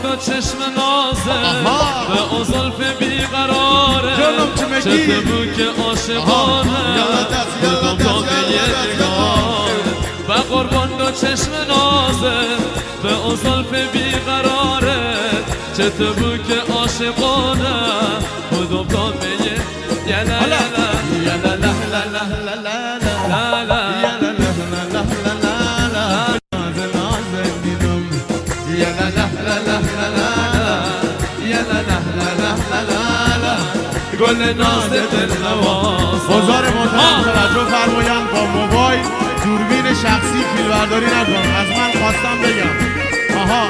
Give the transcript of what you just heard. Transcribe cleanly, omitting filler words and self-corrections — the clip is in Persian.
و چشم نازه به اون زلف بیقراره چه بو که عاشقانه بودم داده یه نگاره به قربان و چشم نازه به اون زلف بیقراره چه بو که عاشقانه بودم داده یه لا لا لا لا لا لا لا لا لا گل ناز دلنواز. بازار محترم توجه فرمایند با موبایل دوربین شخصی فیلمبرداری نکن. از من خواستم بگم آها